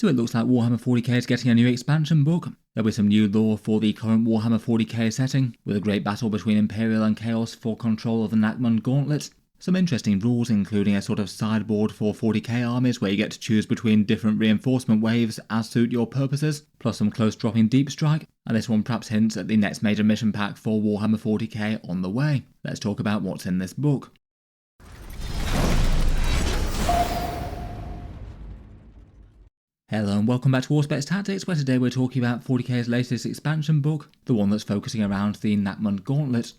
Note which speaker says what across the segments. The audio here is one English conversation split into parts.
Speaker 1: So it looks like Warhammer 40k is getting a new expansion book. There'll be some new lore for the current Warhammer 40k setting, with a great battle between Imperial and Chaos for control of the Nachmund Gauntlet. Some interesting rules, including a sort of sideboard for 40k armies where you get to choose between different reinforcement waves as suit your purposes, plus some close dropping deep strike, and this one perhaps hints at the next major mission pack for Warhammer 40k on the way. Let's talk about what's in this book. Hello and welcome back to Auspex Tactics, where today we're talking about 40k's latest expansion book, the one that's focusing around the Nachmund Gauntlet.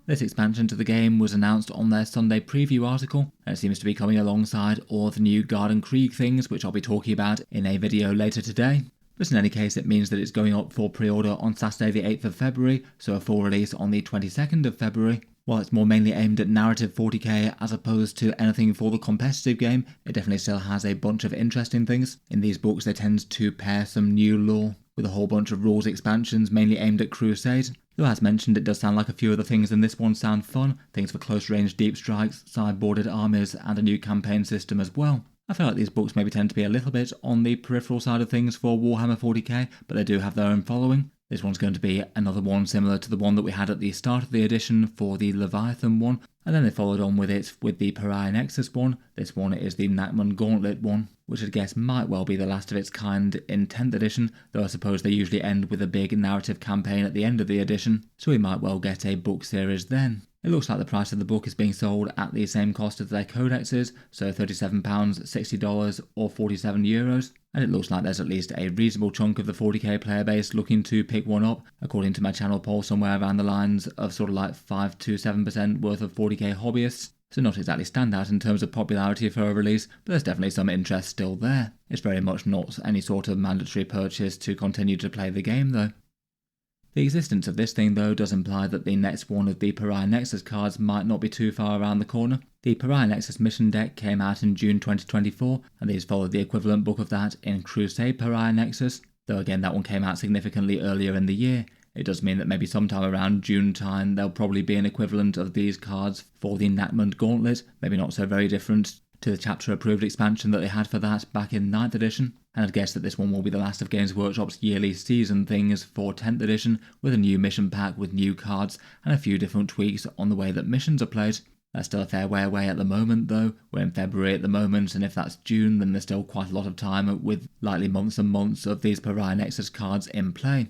Speaker 1: This expansion to the game was announced on their Sunday preview article, and it seems to be coming alongside all the new Garden Krieg things, which I'll be talking about in a video later today. But in any case, it means that it's going up for pre-order on Saturday the 8th of February, so a full release on the 22nd of February. While it's more mainly aimed at narrative 40k as opposed to anything for the competitive game, it definitely still has a bunch of interesting things. In these books they tend to pair some new lore with a whole bunch of rules expansions mainly aimed at Crusade. Though as mentioned, it does sound like a few of the things in this one sound fun, things for close range deep strikes, sideboarded armies and a new campaign system as well. I feel like these books maybe tend to be a little bit on the peripheral side of things for Warhammer 40k, but they do have their own following. This one's going to be another one similar to the one that we had at the start of the edition for the Leviathan one, and then they followed on with it with the Pariah Nexus one. This one is the Nachmund Gauntlet one, which I guess might well be the last of its kind in 10th edition, though I suppose they usually end with a big narrative campaign at the end of the edition, so we might well get a book series then. It looks like the price of the book is being sold at the same cost as their codexes, so £37, $60 or €47, and it looks like there's at least a reasonable chunk of the 40k player base looking to pick one up, according to my channel poll somewhere around the lines of sort of like 5 to 7% worth of 40k hobbyists, so not exactly standout in terms of popularity for a release, but there's definitely some interest still there. It's very much not any sort of mandatory purchase to continue to play the game though. The existence of this thing though does imply that the next one of the Pariah Nexus cards might not be too far around the corner. The Pariah Nexus mission deck came out in June 2024, and these followed the equivalent book of that in Crusade Pariah Nexus, though again that one came out significantly earlier in the year. It does mean that maybe sometime around June time there'll probably be an equivalent of these cards for the Nachmund Gauntlet, maybe not so very different to the chapter approved expansion that they had for that back in 9th edition, and I'd guess that this one will be the last of Games Workshop's yearly season things for 10th edition, with a new mission pack with new cards and a few different tweaks on the way that missions are played. That's still a fair way away at the moment though. We're in February at the moment, and if that's June then there's still quite a lot of time with likely months and months of these Pariah Nexus cards in play.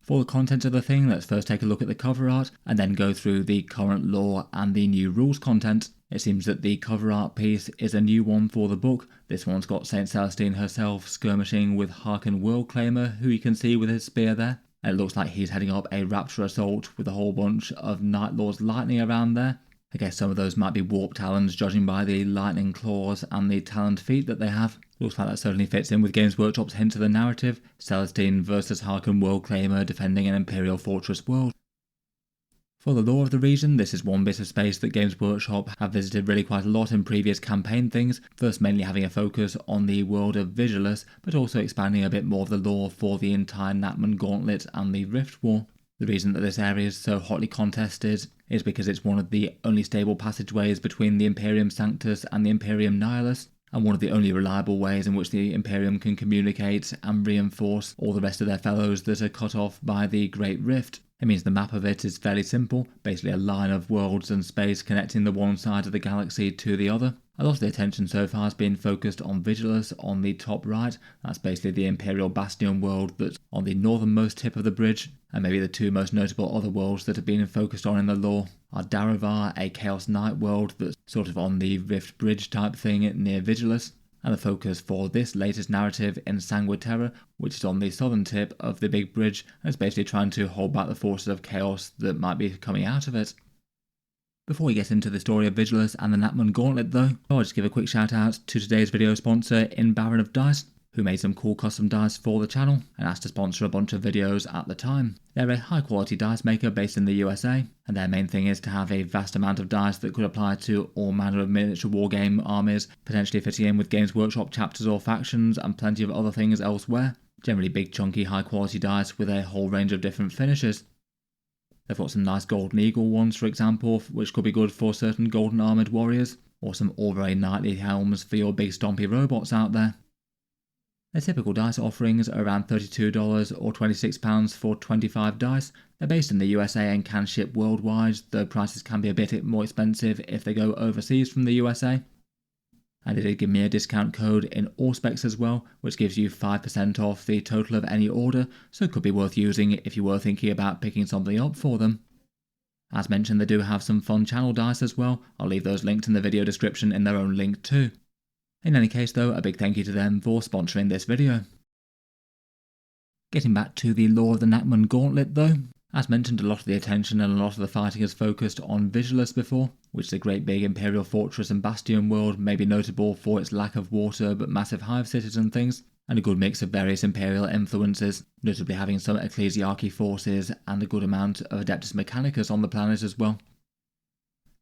Speaker 1: For the content of the thing, let's first take a look at the cover art and then go through the current lore and the new rules content. It seems that the cover art piece is a new one for the book. This one's got Saint Celestine herself skirmishing with Harken Worldclaimer, who you can see with his spear there. And it looks like he's heading up a rapture assault with a whole bunch of Night Lords lightning around there. I guess some of those might be warp talons, judging by the lightning claws and the taloned feet that they have. Looks like that certainly fits in with Games Workshop's hint of the narrative. Celestine versus Harken Worldclaimer defending an Imperial Fortress world. For the lore of the region, this is one bit of space that Games Workshop have visited really quite a lot in previous campaign things, first mainly having a focus on the world of Vigilus, but also expanding a bit more of the lore for the entire Nachmund Gauntlet and the Rift War. The reason that this area is so hotly contested is because it's one of the only stable passageways between the Imperium Sanctus and the Imperium Nihilus, and one of the only reliable ways in which the Imperium can communicate and reinforce all the rest of their fellows that are cut off by the Great Rift. It means the map of it is fairly simple, basically a line of worlds and space connecting the one side of the galaxy to the other. A lot of the attention so far has been focused on Vigilus on the top right. That's basically the Imperial Bastion world that's on the northernmost tip of the bridge, and maybe the two most notable other worlds that have been focused on in the lore are Daravar, a Chaos Knight world that's sort of on the Rift Bridge type thing near Vigilus, and the focus for this latest narrative in Sangua Terra, which is on the southern tip of the big bridge, and it's basically trying to hold back the forces of chaos that might be coming out of it. Before we get into the story of Vigilus and the Nachmund Gauntlet though, I'll just give a quick shout out to today's video sponsor in Baron of Dice, who made some cool custom dice for the channel and asked to sponsor a bunch of videos at the time. They're a high quality dice maker based in the USA, and their main thing is to have a vast amount of dice that could apply to all manner of miniature wargame armies, potentially fitting in with Games Workshop chapters or factions and plenty of other things elsewhere. Generally big chunky high quality dice with a whole range of different finishes. They've got some nice Golden Eagle ones, for example, which could be good for certain Golden Armoured Warriors, or some all very knightly helms for your big stompy robots out there. Their typical dice offerings are around $32 or £26 for 25 dice. They're based in the USA and can ship worldwide, though prices can be a bit more expensive if they go overseas from the USA. And it did give me a discount code in Auspex as well, which gives you 5% off the total of any order, so it could be worth using if you were thinking about picking something up for them. As mentioned, they do have some fun channel dice as well. I'll leave those linked in the video description in their own link too. In any case though, a big thank you to them for sponsoring this video. Getting back to the lore of the Nachmund Gauntlet though, as mentioned, a lot of the attention and a lot of the fighting is focused on Vigilus before, which is a great big imperial fortress and bastion world, maybe notable for its lack of water but massive hive cities and things, and a good mix of various imperial influences, notably having some ecclesiarchy forces and a good amount of Adeptus Mechanicus on the planet as well.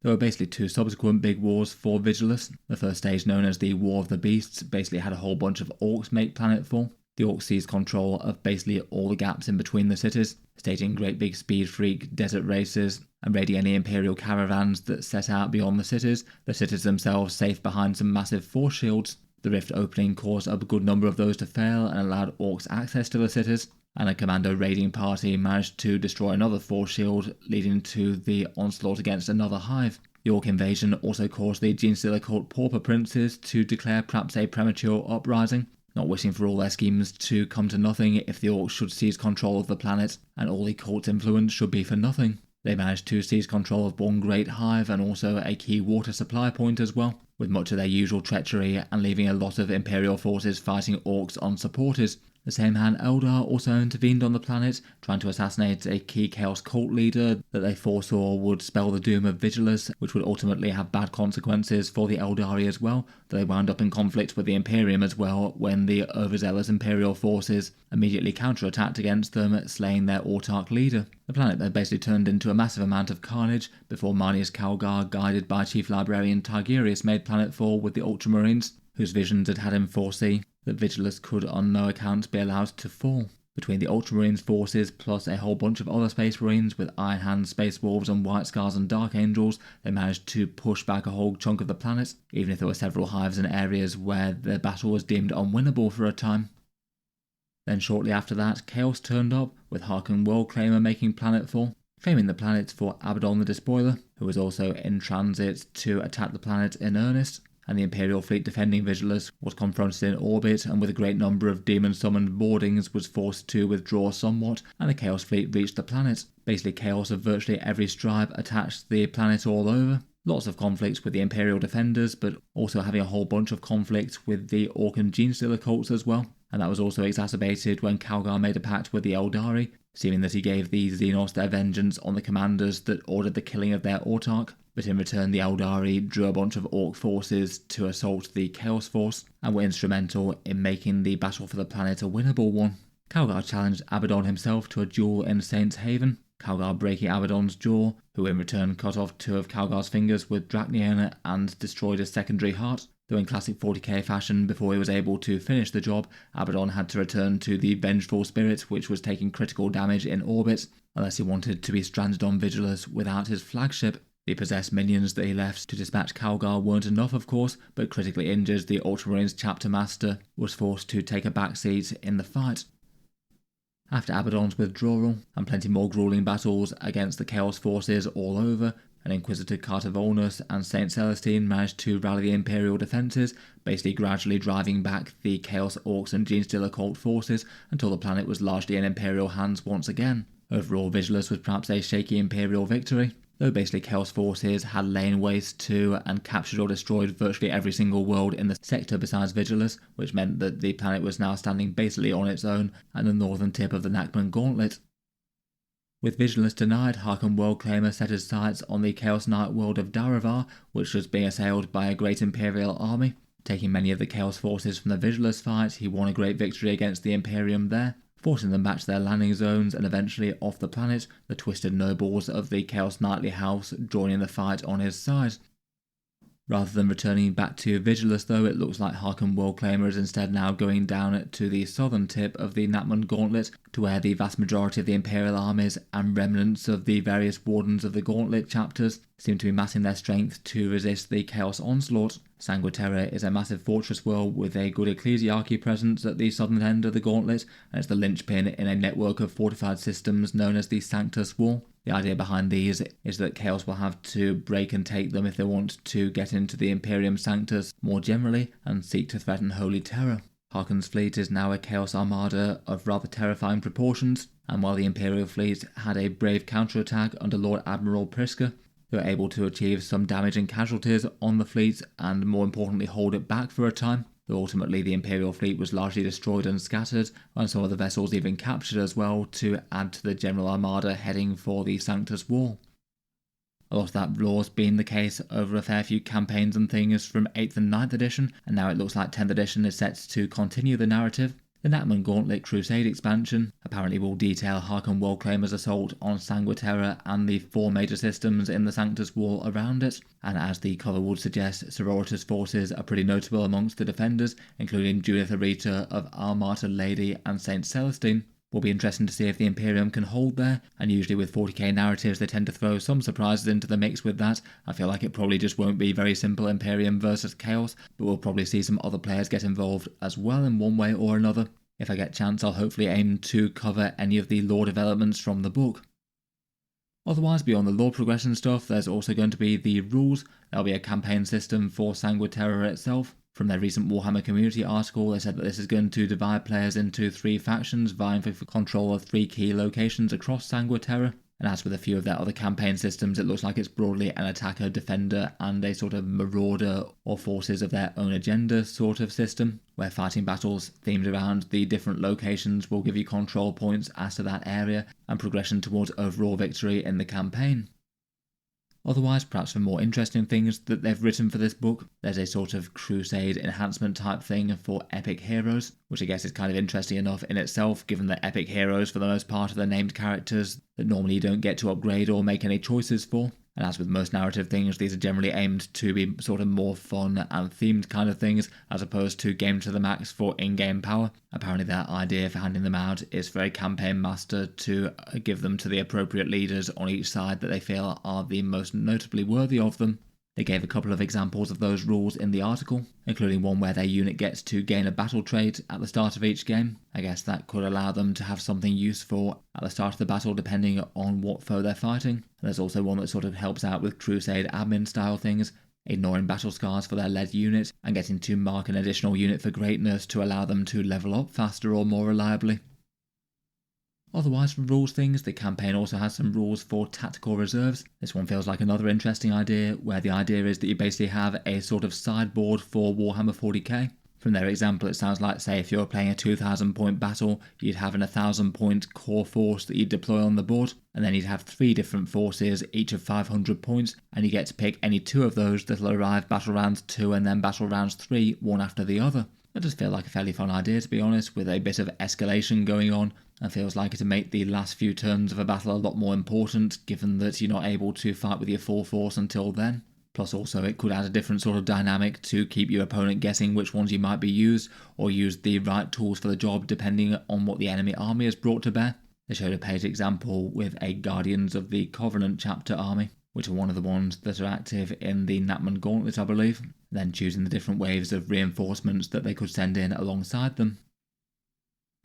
Speaker 1: There were basically two subsequent big wars for Vigilus. The first stage, known as the War of the Beasts, basically had a whole bunch of orcs make planetfall. The orcs seized control of basically all the gaps in between the cities, staging great big speed freak desert races and raiding any imperial caravans that set out beyond the cities themselves safe behind some massive force shields. The rift opening caused a good number of those to fail and allowed orcs access to the cities, and a commando raiding party managed to destroy another force shield, leading to the onslaught against another hive. The orc invasion also caused the Genestealer cult Pauper Princes to declare perhaps a premature uprising, not wishing for all their schemes to come to nothing if the orcs should seize control of the planet, and all the cult's influence should be for nothing. They managed to seize control of one great hive and also a key water supply point as well, with much of their usual treachery and leaving a lot of Imperial forces fighting orcs unsupported. The same hand Eldar also intervened on the planet, trying to assassinate a key Chaos cult leader that they foresaw would spell the doom of Vigilus, which would ultimately have bad consequences for the Eldari as well, though they wound up in conflict with the Imperium as well when the overzealous Imperial forces immediately counterattacked against them, slaying their autarch leader. The planet then basically turned into a massive amount of carnage before Marneus Calgar, guided by Chief Librarian Tigerius, made planetfall with the Ultramarines, whose visions had had him foresee that Vigilus could on no account be allowed to fall. Between the Ultramarines forces plus a whole bunch of other Space Marines with Iron Hands, Space Wolves and White Scars and Dark Angels, they managed to push back a whole chunk of the planet, even if there were several hives and areas where the battle was deemed unwinnable for a time. Then shortly after that, Chaos turned up, with Harkon Worldclaimer making planetfall, claiming the planet for Abaddon the Despoiler, who was also in transit to attack the planet in earnest, and the Imperial fleet defending Vigilus was confronted in orbit and with a great number of demon-summoned boardings was forced to withdraw somewhat, and the Chaos fleet reached the planet. Basically chaos of virtually every stripe attached the planet all over. Lots of conflicts with the Imperial defenders, but also having a whole bunch of conflicts with the Orc and Genestealer cults as well, and that was also exacerbated when Calgar made a pact with the Eldari, seeming that he gave the Xenos their vengeance on the commanders that ordered the killing of their autarch, but in return the Eldari drew a bunch of Orc forces to assault the Chaos Force, and were instrumental in making the battle for the planet a winnable one. Calgar challenged Abaddon himself to a duel in Saint's Haven, Calgar breaking Abaddon's jaw, who in return cut off two of Calgar's fingers with Drachnion and destroyed his secondary heart, though in classic 40k fashion, before he was able to finish the job, Abaddon had to return to the Vengeful Spirit, which was taking critical damage in orbit, unless he wanted to be stranded on Vigilus without his flagship. The possessed minions that he left to dispatch Calgar weren't enough of course, but critically injured the Ultramarines chapter master was forced to take a backseat in the fight. After Abaddon's withdrawal, and plenty more grueling battles against the Chaos forces all over, and Inquisitor Cartavolnus and Saint Celestine managed to rally the Imperial defences, basically gradually driving back the Chaos Orcs and Genestealer cult forces until the planet was largely in Imperial hands once again. Overall, Vigilus was perhaps a shaky Imperial victory, though basically Chaos forces had lain waste to and captured or destroyed virtually every single world in the sector besides Vigilus, which meant that the planet was now standing basically on its own at the northern tip of the Nachmund Gauntlet. With Vigilus denied, Harkon Worldclaimer set his sights on the Chaos Knight world of Daravar, which was being assailed by a great Imperial army. Taking many of the Chaos forces from the Vigilus fight, he won a great victory against the Imperium there, forcing them back to their landing zones and eventually off the planet, the twisted nobles of the Chaos Knightly house joining the fight on his side. Rather than returning back to Vigilus though, it looks like Harkon Worldclaimer is instead now going down to the southern tip of the Nachmund Gauntlet, to where the vast majority of the Imperial armies and remnants of the various Wardens of the Gauntlet chapters seem to be massing their strength to resist the Chaos onslaught. Sangua Terra is a massive fortress world with a good ecclesiarchy presence at the southern end of the Gauntlet, and it's the linchpin in a network of fortified systems known as the Sanctus Wall. The idea behind these is that Chaos will have to break and take them if they want to get into the Imperium Sanctus more generally and seek to threaten Holy Terra. Harkon's fleet is now a Chaos armada of rather terrifying proportions, and while the Imperial fleet had a brave counterattack under Lord Admiral Priska, they were able to achieve some damage and casualties on the fleet and more importantly hold it back for a time. Though ultimately the Imperial fleet was largely destroyed and scattered, and some of the vessels even captured as well to add to the general armada heading for the Sanctus Wall. A lot of that lore's been the case over a fair few campaigns and things from 8th and 9th edition, and now it looks like 10th edition is set to continue the narrative. The Nachmund Gauntlet Crusade expansion apparently will detail Harkon Worldclaimer's assault on Sangua Terra and the 4 major systems in the Sanctus Wall around it, and as the cover would suggest, Sororitas forces are pretty notable amongst the defenders, including Judith Arita of Our Martyr Lady and Saint Celestine. Will be interesting to see if the Imperium can hold there, and usually with 40k narratives they tend to throw some surprises into the mix with that. I feel like it probably just won't be very simple Imperium versus Chaos, but we'll probably see some other players get involved as well in one way or another. If I get a chance, I'll hopefully aim to cover any of the lore developments from the book. Otherwise, beyond the lore progression stuff, there's also going to be the rules. There'll be a campaign system for Sangua Terra itself. From their recent Warhammer community article, they said that this is going to divide players into 3 factions, vying for control of 3 key locations across Sangua Terra. And as with a few of their other campaign systems, it looks like it's broadly an attacker, defender, and a sort of marauder or forces of their own agenda sort of system, where fighting battles themed around the different locations will give you control points as to that area and progression towards overall victory in the campaign. Otherwise, perhaps for more interesting things that they've written for this book, there's a sort of Crusade enhancement type thing for epic heroes, which I guess is kind of interesting enough in itself, given that epic heroes for the most part are the named characters that normally you don't get to upgrade or make any choices for. And as with most narrative things, these are generally aimed to be sort of more fun and themed kind of things, as opposed to game to the max for in-game power. Apparently their idea for handing them out is for a campaign master to give them to the appropriate leaders on each side that they feel are the most notably worthy of them. They gave a couple of examples of those rules in the article, including one where their unit gets to gain a battle trait at the start of each game. I guess that could allow them to have something useful at the start of the battle depending on what foe they're fighting. And there's also one that sort of helps out with Crusade admin style things, ignoring battle scars for their led unit and getting to mark an additional unit for greatness to allow them to level up faster or more reliably. Otherwise, for rules things, the campaign also has some rules for tactical reserves. This one feels like another interesting idea, where the idea is that you basically have a sort of sideboard for Warhammer 40k. From their example, it sounds like, say, if you're playing a 2,000 point battle, you'd have an 1,000 point core force that you'd deploy on the board, and then you'd have 3 different forces, each of 500 points, and you get to pick any 2 of those that'll arrive battle rounds 2 and then battle rounds 3, one after the other. That does feel like a fairly fun idea, to be honest, with a bit of escalation going on, and feels like it'd make the last few turns of a battle a lot more important, given that you're not able to fight with your full force until then. Plus also it could add a different sort of dynamic to keep your opponent guessing which ones you might be used, or use the right tools for the job depending on what the enemy army has brought to bear. They showed a page example with a Guardians of the Covenant chapter army, which are one of the ones that are active in the Nachmund Gauntlet, I believe, then choosing the different waves of reinforcements that they could send in alongside them.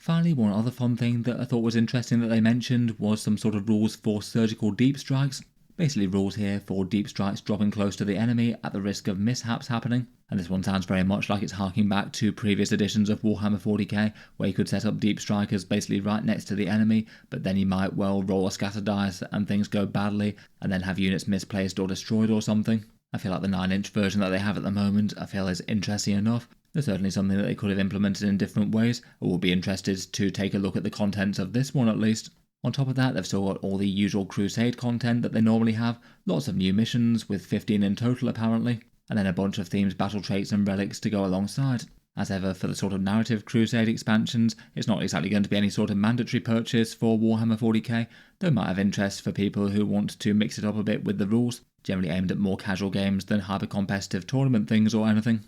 Speaker 1: Finally, one other fun thing that I thought was interesting that they mentioned was some sort of rules for surgical deep strikes. Basically rules here for deep strikes dropping close to the enemy at the risk of mishaps happening. And this one sounds very much like it's harking back to previous editions of Warhammer 40k, where you could set up deep strikers basically right next to the enemy, but then you might well roll a scatter dice and things go badly, and then have units misplaced or destroyed or something. I feel like the 9-inch version that they have at the moment, I feel is interesting enough. There's certainly something that they could have implemented in different ways, or will be interested to take a look at the contents of this one at least. On top of that, they've still got all the usual Crusade content that they normally have, lots of new missions, with 15 in total apparently, and then a bunch of themed battle traits and relics to go alongside. As ever, for the sort of narrative Crusade expansions, it's not exactly going to be any sort of mandatory purchase for Warhammer 40k, though it might have interest for people who want to mix it up a bit with the rules, generally aimed at more casual games than hyper-competitive tournament things or anything.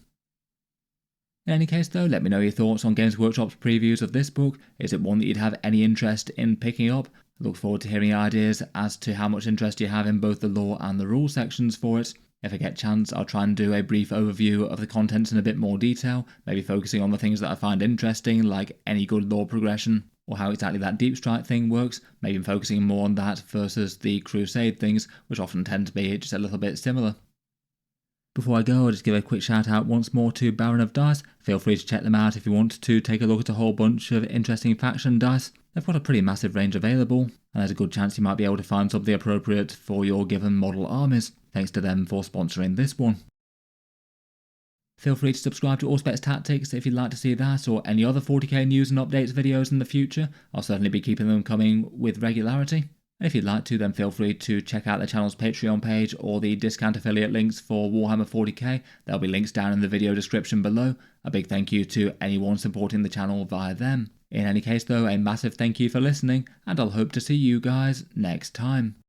Speaker 1: In any case though, let me know your thoughts on Games Workshop's previews of this book. Is it one that you'd have any interest in picking up? I look forward to hearing your ideas as to how much interest you have in both the lore and the rules sections for it. If I get a chance, I'll try and do a brief overview of the contents in a bit more detail, maybe focusing on the things that I find interesting, like any good lore progression, or how exactly that deep strike thing works, maybe focusing more on that versus the Crusade things, which often tend to be just a little bit similar. Before I go, I'll just give a quick shout out once more to Baron of Dice. Feel free to check them out if you want to take a look at a whole bunch of interesting faction dice. They've got a pretty massive range available, and there's a good chance you might be able to find something appropriate for your given model armies. Thanks to them for sponsoring this one. Feel free to subscribe to Auspex Tactics if you'd like to see that or any other 40k news and updates videos in the future. I'll certainly be keeping them coming with regularity. And if you'd like to, then feel free to check out the channel's Patreon page or the discount affiliate links for Warhammer 40k. There'll be links down in the video description below. A big thank you to anyone supporting the channel via them. In any case though, a massive thank you for listening, and I'll hope to see you guys next time.